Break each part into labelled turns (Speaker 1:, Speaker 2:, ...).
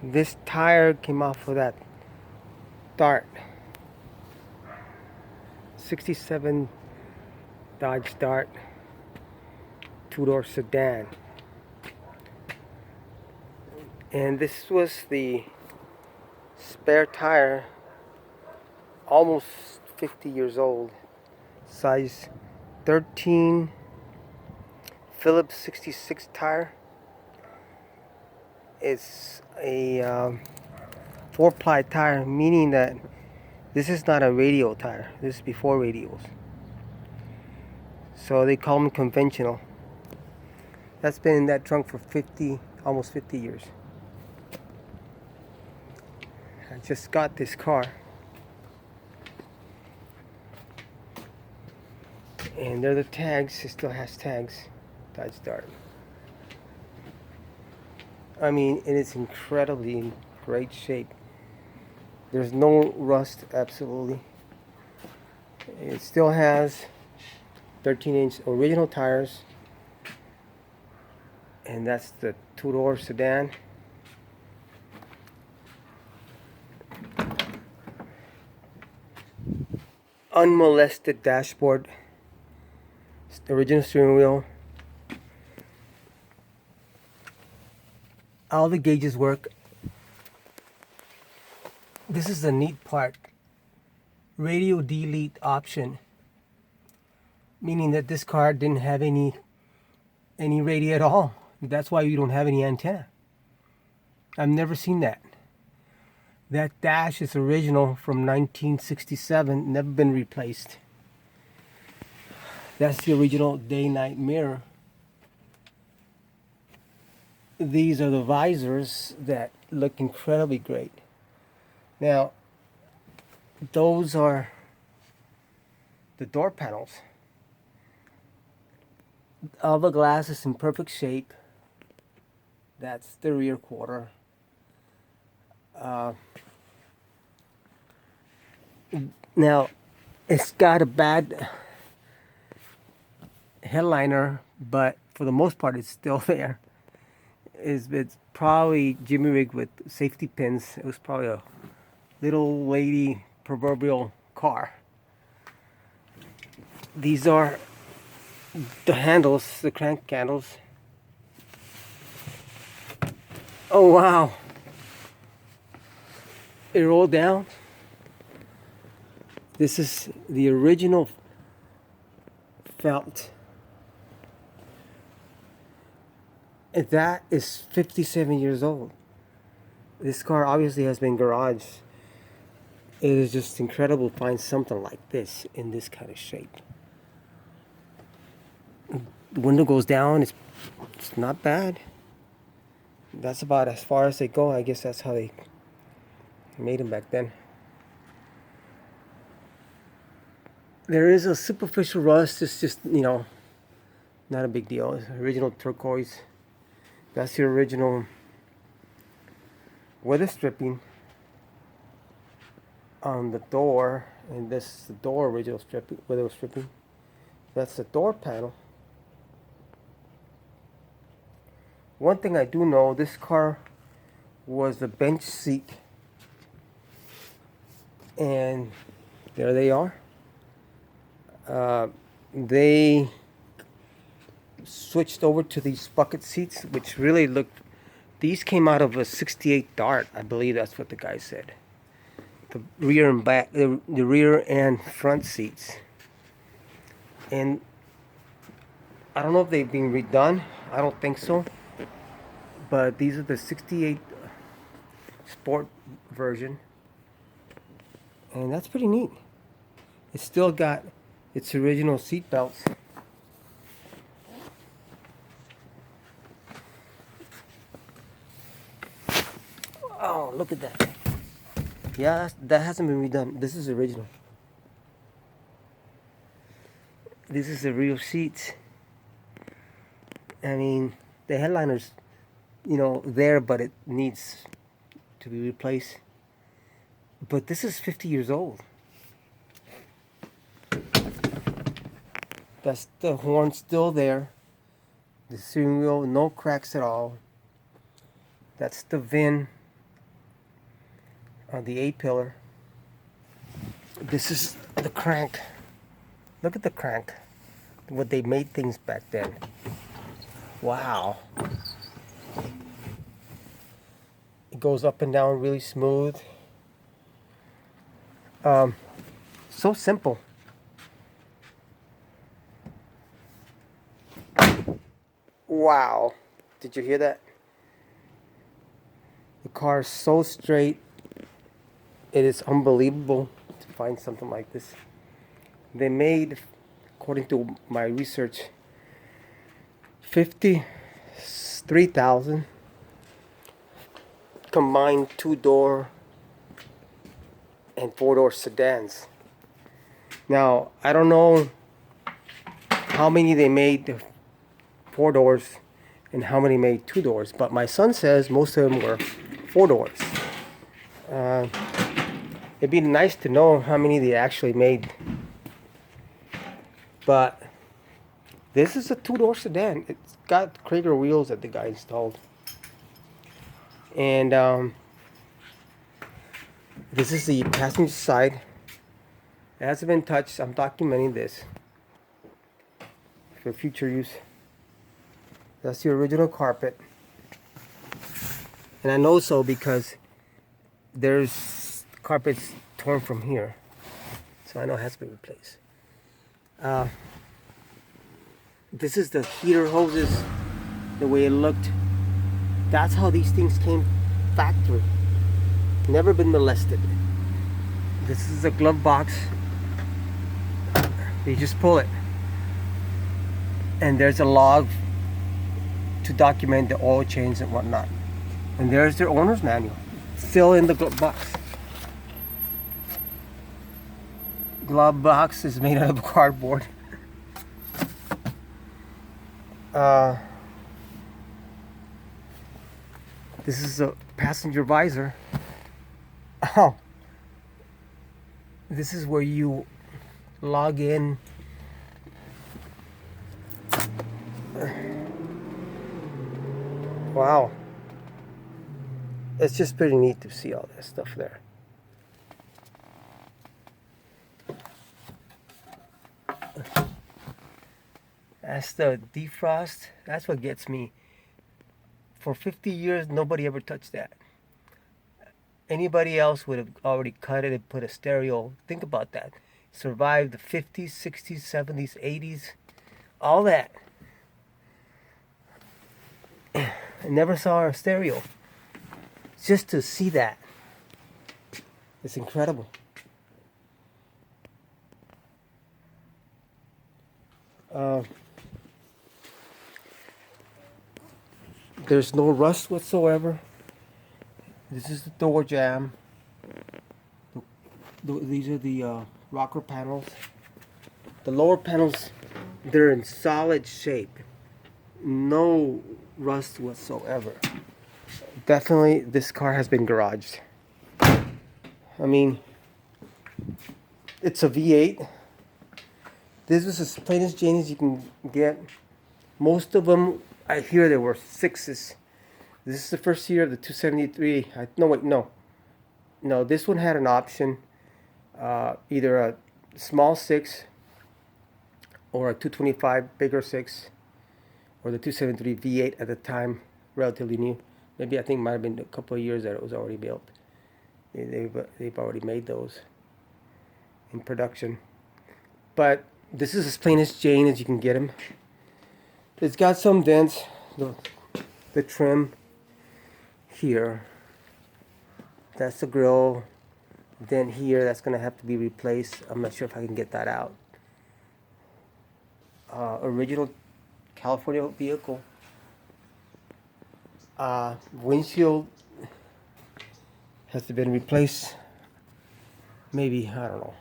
Speaker 1: This tire came off of that Dart 67 Dodge Dart two-door sedan, and this was the spare tire, almost 50 years old, size 13 Phillips 66 tire. It's a 4-ply tire, meaning that this is not a radial tire. This is before radials, so they call them conventional. That's been in that trunk for almost 50 years. I just got this car, and they're the tags. It still has tags. Dodge Dart. I mean, it is incredibly in great shape. There's no rust, absolutely. It still has 13-inch original tires, and that's the two-door sedan. Unmolested dashboard, original steering wheel. All the gauges work. This is the neat part. Radio delete option, meaning that this car didn't have any radio at all. That's why you don't have any antenna. I've never seen that. That dash is original from 1967, never been replaced. That's the original day-night mirror. These are the visors that look incredibly great. Now, those are the door panels. All the glass is in perfect shape. That's the rear quarter. Now, it's got a bad headliner, but for the most part, it's still there. It's probably jimmy rigged with safety pins. It was probably a little lady proverbial car. These are the handles, the crank handles. Oh wow! It rolled down. This is the original felt. And that is 57 years old. This car obviously has been garaged. It is just incredible to find something like this in this kind of shape. The window goes down. It's not bad. That's about as far as they go. I guess that's how they made them back then. There is a superficial rust. It's just, not a big deal. It's original turquoise. That's the original weather stripping on the door, and this is the door original stripping, weather stripping. That's the door panel. One thing I do know, this car was a bench seat, and there they are. They switched over to these bucket seats, which really looked. These came out of a '68 Dart, I believe that's what the guy said. The rear and back, the rear and front seats, and I don't know if they've been redone. I don't think so. But these are the '68 Sport version, and that's pretty neat. It's still got its original seat belts. Oh, look at that. Yeah, that hasn't been redone. This is original. This is the real seats. I mean, the headliner's, there, but it needs to be replaced. But this is 50 years old. That's the horn still there. The steering wheel, no cracks at all. That's the VIN the A-pillar. This is the crank. Look at the crank. What they made things back then. Wow. It goes up and down really smooth. So simple. Wow. Did you hear that? The car is so straight. It is unbelievable to find something like this. They made, according to my research, 53,000 combined 2-door and 4-door sedans. Now, I don't know how many they made 4 doors and how many made 2 doors, but my son says most of them were 4 doors. It'd be nice to know how many they actually made. But this is a 2-door sedan. It's got Krager wheels that the guy installed. And this is the passenger side. It hasn't been touched. I'm documenting this for future use. That's the original carpet. And I know so because there's carpets torn from here. So I know it has to be replaced. This is the heater hoses, the way it looked. That's how these things came factory. Never been molested. This is a glove box. You just pull it. And there's a log to document the oil change and whatnot. And there's their owner's manual. Still in the glove box. Glove box is made out of cardboard. This is a passenger visor. Oh, this is where you log in. Wow. It's just pretty neat to see all that stuff there. That's the defrost. That's what gets me. For 50 years, nobody ever touched that. Anybody else would have already cut it and put a stereo. Think about that. Survived the 50s, 60s, 70s, 80s. All that. I never saw a stereo. Just to see that. It's incredible. There's no rust whatsoever. This is the door jamb. These are the rocker panels. The lower panels, they're in solid shape. No rust whatsoever. Definitely this car has been garaged. I mean, it's a V8. This is as plain as Jane as you can get. Most of them, I hear there were 6s. This is the first year of the 273. No, this one had an option. Either a small 6 or a 225 bigger 6, or the 273 V8 at the time, relatively new. Maybe I think it might have been a couple of years that it was already built. They've already made those in production. But this is as plain as Jane as you can get them. It's got some dents. The trim here. That's the grill. Dent here. That's gonna have to be replaced. I'm not sure if I can get that out. Original California vehicle. Windshield has to been replaced. Maybe, I don't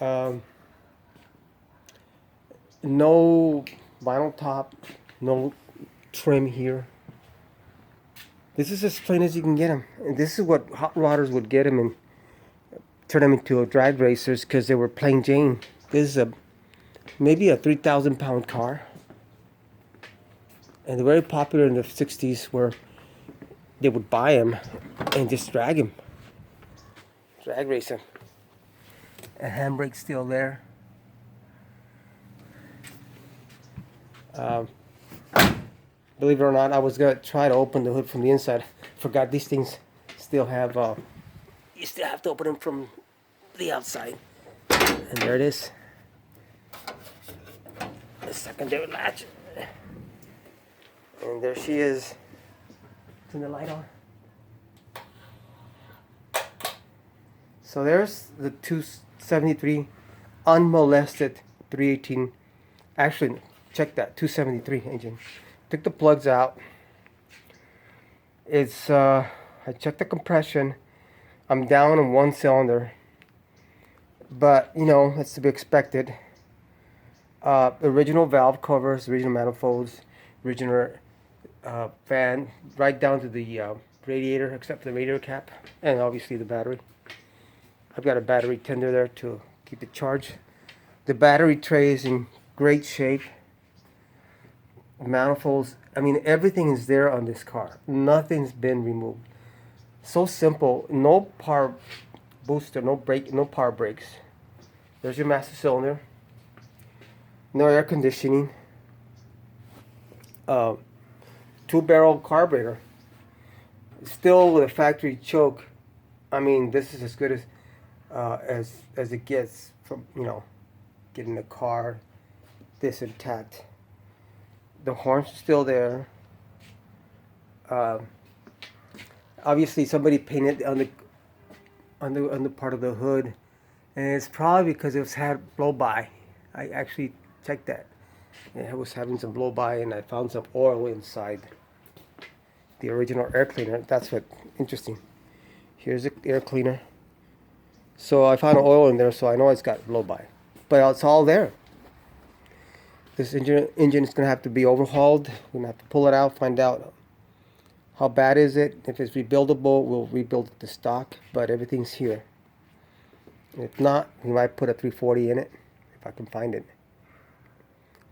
Speaker 1: know. No vinyl top, no trim here. This is as plain as you can get them. And this is what hot rodders would get them and turn them into a drag racers because they were plain Jane. This is maybe a 3,000 pound car. And they're very popular in the 60s where they would buy him and just drag him, drag race him. A handbrake's still there. Believe it or not, I was gonna try to open the hood from the inside. Forgot these things still have. You still have to open them from the outside. And there it is. The secondary latch. And there she is. Turn the light on. So there's the 273 unmolested 318. Actually, check that 273 engine. Took the plugs out. It's I checked the compression. I'm down in one cylinder, but you know that's to be expected. Original valve covers, original manifolds, original fan, right down to the radiator, except for the radiator cap, and obviously the battery. I've got a battery tender there to keep it charged. The battery tray is in great shape. Manifolds, I mean everything is there on this car. Nothing's been removed. So simple. No power booster, no brake, no power brakes. There's your master cylinder. No air conditioning. 2-barrel carburetor. Still with a factory choke. I mean, this is as good as it gets from, you know, getting the car this intact. The horns are still there. Obviously, somebody painted on the part of the hood, and it's probably because it was had blow by. I actually checked that. It was having some blow by, and I found some oil inside the original air cleaner. That's what interesting. Here's the air cleaner. So I found oil in there, so I know it's got blow by, but it's all there. This engine is going to have to be overhauled. We're going to have to pull it out, find out how bad is it. If it's rebuildable, we'll rebuild it to stock, but everything's here. If not, we might put a 340 in it, if I can find it.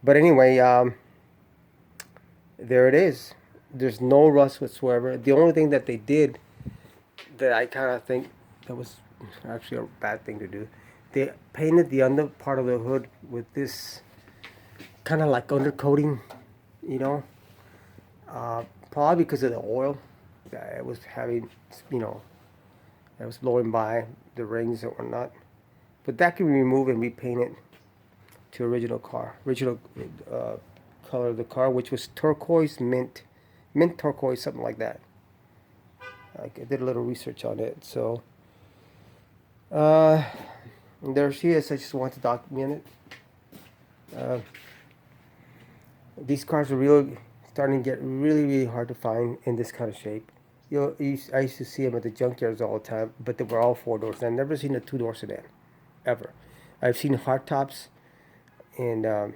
Speaker 1: But anyway, there it is. There's no rust whatsoever. The only thing that they did that I kind of think that was actually a bad thing to do, they painted the under part of the hood with this kind of like undercoating, you know, probably because of the oil that it was having, you know, that was blowing by the rings or whatnot. But that can be removed and repainted to original color of the car, which was turquoise, mint turquoise, something like that. I did a little research on it, so there she is. I just want to document it. These cars are really starting to get really hard to find in this kind of shape. I used to see them at the junkyards all the time, but they were all 4 doors. I've never seen a 2-door sedan, ever. I've seen hard tops, and I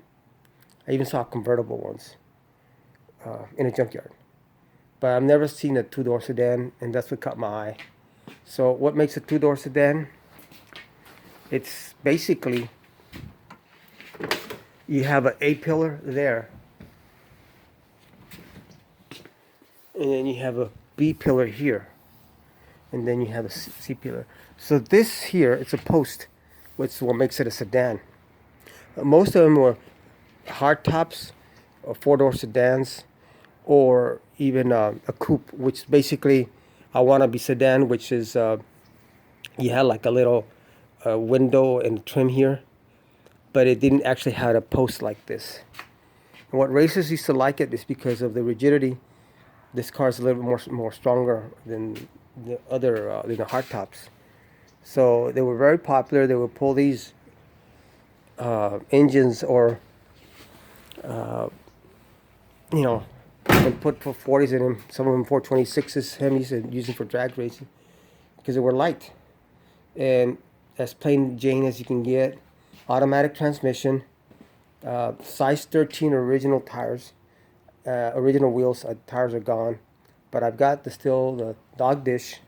Speaker 1: even saw convertible ones in a junkyard. But I've never seen a 2-door sedan, and that's what caught my eye. So what makes a 2-door sedan? It's basically, you have an A-pillar there, and then you have a B-pillar here, and then you have a C-pillar. So this here, it's a post, which is what makes it a sedan. Most of them were hard tops, or 4-door sedans, or even a coupe, which basically I want to be sedan, which is you had like a little window and trim here, but it didn't actually have a post like this. And what racers used to like it is because of the rigidity. This car is a little bit more stronger than the other than the hard tops. So they were very popular. They would pull these engines or you know, and put 440s in them. Some of them 426s, Hemis, and use them for drag racing because they were light and as plain Jane as you can get. Automatic transmission, size 13 original tires, original wheels. Tires are gone, but I've got still the dog dish.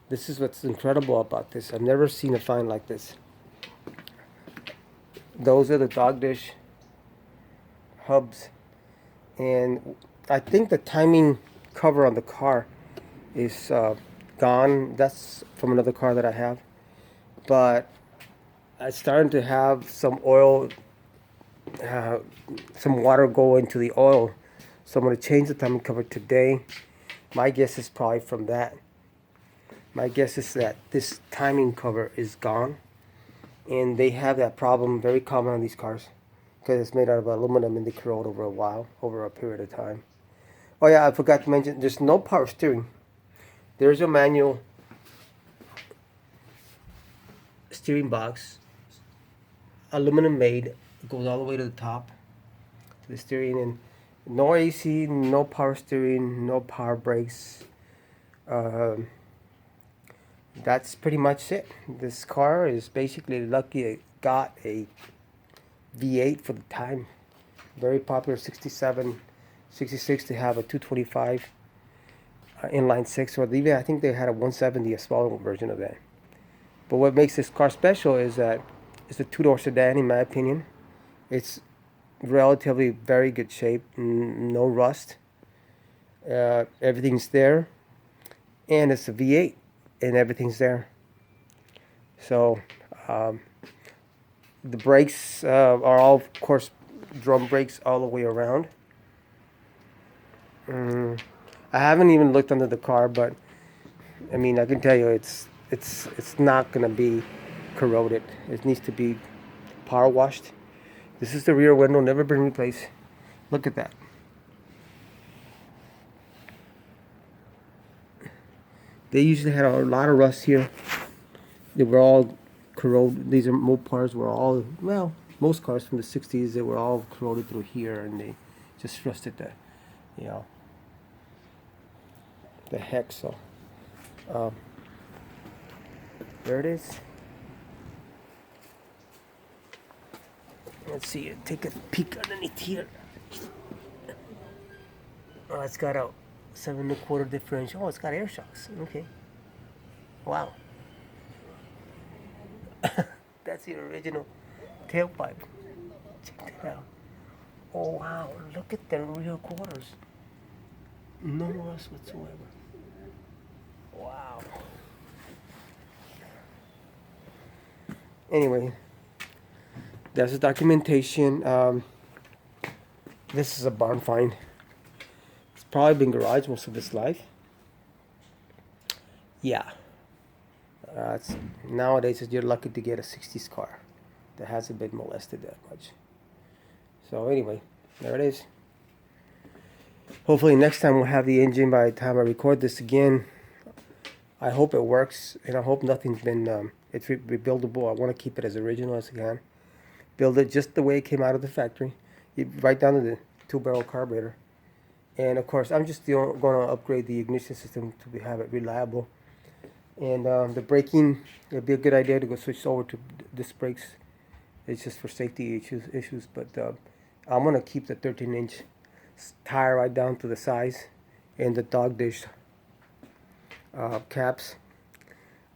Speaker 1: This is what's incredible about this. I've never seen a find like this. Those are the dog dish hubs, and I think the timing cover on the car is gone. That's from another car that I have. But it's starting to have some oil, uh, some water go into the oil. So I'm going to change the timing cover today. My guess is probably from that. My guess is that this timing cover is gone. And they have that problem, very common on these cars, because it's made out of aluminum and they corrode over a period of time. Oh yeah, I forgot to mention, there's no power steering. There's a manual steering box, aluminum made. It goes all the way to the top, to the steering, and no AC, no power steering, no power brakes. That's pretty much it. This car is basically lucky it got a V8 for the time. Very popular 67, 66 to have a 225 inline six, or even I think they had a 170, a smaller version of that. But what makes this car special is that it's a two-door sedan, in my opinion. It's relatively very good shape, no rust. Everything's there, and it's a V8, and everything's there. So the brakes are all, of course, drum brakes all the way around. I haven't even looked under the car, but I mean, I can tell you it's not gonna be corroded. It needs to be power washed. This is the rear window, never been replaced. Look at that. They usually had a lot of rust here. They were all corroded. These are Mopars were all, well, most cars from the 60s, they were all corroded through here, and they just rusted the, you know, the heck. So there it is. Let's see, take a peek underneath here. Oh, it's got a 7 1/4 differential. Oh, it's got air shocks. Okay. Wow. That's the original tailpipe. Check that out. Oh wow, look at the rear quarters. No rust whatsoever. Wow. Anyway, that's the documentation. This is a barn find. It's probably been garage most of its life. Yeah. Nowadays, you're lucky to get a 60s car that hasn't been molested that much. So anyway, there it is. Hopefully next time we'll have the engine by the time I record this again. I hope it works, and I hope nothing's been, it's rebuildable. I want to keep it as original as I can. Build it just the way it came out of the factory, right down to the 2-barrel carburetor. And of course, I'm just going to upgrade the ignition system to have it reliable. And the braking, it'd be a good idea to go switch over to disc brakes. It's just for safety issues. But I'm going to keep the 13-inch tire right down to the size, and the dog dish caps.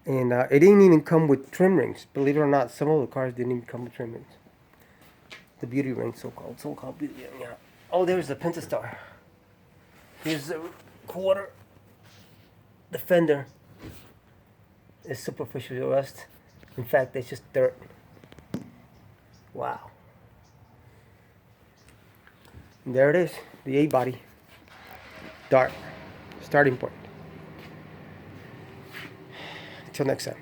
Speaker 1: And it didn't even come with trim rings. Believe it or not, some of the cars didn't even come with trim rings. The beauty ring, so-called beauty ring. Yeah. Oh, there's the Pentastar. Here's the quarter. The fender is superficial rust. In fact, it's just dirt. Wow. And there it is, the A-body. Dark. Starting point. Until next time.